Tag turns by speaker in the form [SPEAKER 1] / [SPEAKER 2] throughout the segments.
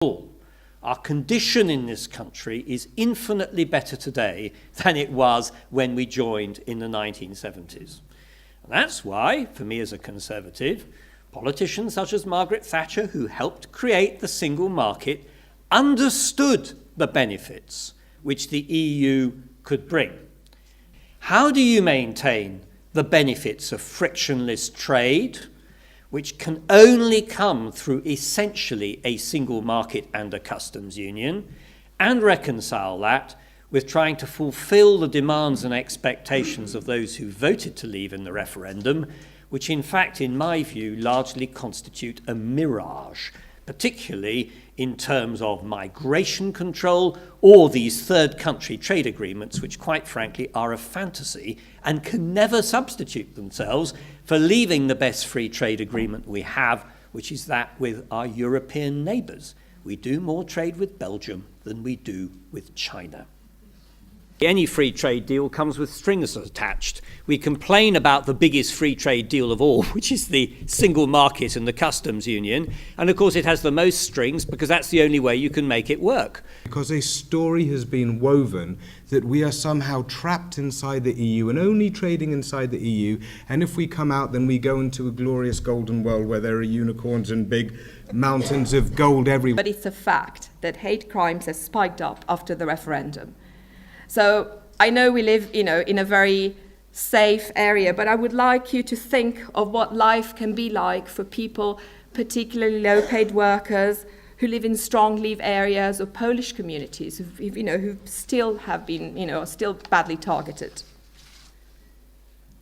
[SPEAKER 1] all. Our condition in this country is infinitely better today than it was when we joined in the 1970s. And that's why, for me as a Conservative, politicians such as Margaret Thatcher, who helped create the single market, understood the benefits which the EU could bring. How do you maintain the benefits of frictionless trade, which can only come through essentially a single market and a customs union, and reconcile that with trying to fulfill the demands and expectations of those who voted to leave in the referendum, which in fact, in my view, largely constitute a mirage, particularly in terms of migration control or these third country trade agreements, which quite frankly are a fantasy and can never substitute themselves for leaving the best free trade agreement we have, which is that with our European neighbours. We do more trade with Belgium than we do with China. Any free trade deal comes with strings attached. We complain about the biggest free trade deal of all, which is the single market and the customs union. And of course it has the most strings because that's the only way you can make it work.
[SPEAKER 2] Because a story has been woven that we are somehow trapped inside the EU and only trading inside the EU. And if we come out, then we go into a glorious golden world where there are unicorns and big mountains of gold everywhere.
[SPEAKER 3] But it's a fact that hate crimes have spiked up after the referendum. So I know we live, in a very safe area, but I would like you to think of what life can be like for people, particularly low-paid workers who live in strong leave areas or Polish communities who still have been, are still badly targeted.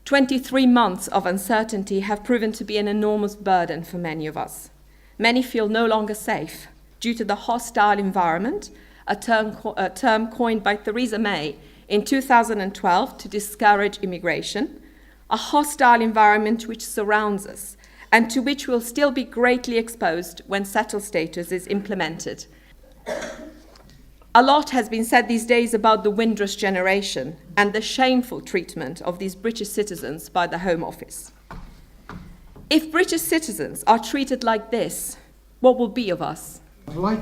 [SPEAKER 3] 23 months of uncertainty have proven to be an enormous burden for many of us. Many feel no longer safe due to the hostile environment, a term coined by Theresa May in 2012 to discourage immigration, a hostile environment which surrounds us and to which we'll still be greatly exposed when settled status is implemented. A lot has been said these days about the Windrush generation and the shameful treatment of these British citizens by the Home Office. If British citizens are treated like this, what will be of us?
[SPEAKER 2] I'd like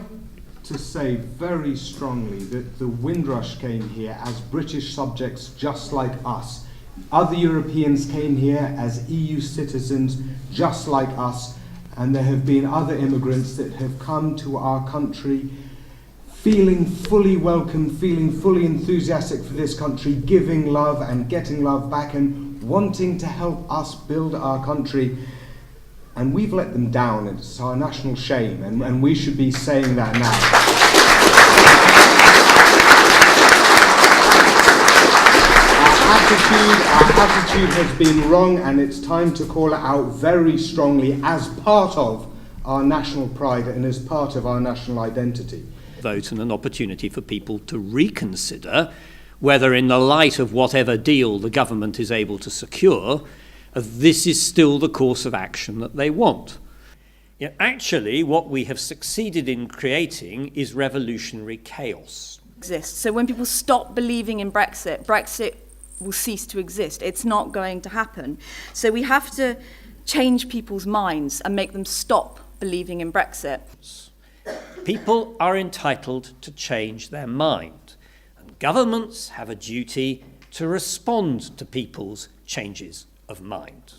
[SPEAKER 2] to say very strongly that the Windrush came here as British subjects just like us. Other Europeans came here as EU citizens just like us, and there have been other immigrants that have come to our country feeling fully welcome, feeling fully enthusiastic for this country, giving love and getting love back and wanting to help us build our country. And we've let them down. It's our national shame, and we should be saying that now. Our attitude has been wrong, and it's time to call it out very strongly as part of our national pride and as part of our national identity.
[SPEAKER 1] Vote and an opportunity for people to reconsider whether, in the light of whatever deal the government is able to secure, this is still the course of action that they want. Yet actually, what we have succeeded in creating is revolutionary chaos.
[SPEAKER 4] So when people stop believing in Brexit, Brexit will cease to exist. It's not going to happen. So we have to change people's minds and make them stop believing in Brexit.
[SPEAKER 1] People are entitled to change their mind, and governments have a duty to respond to people's changes of mind.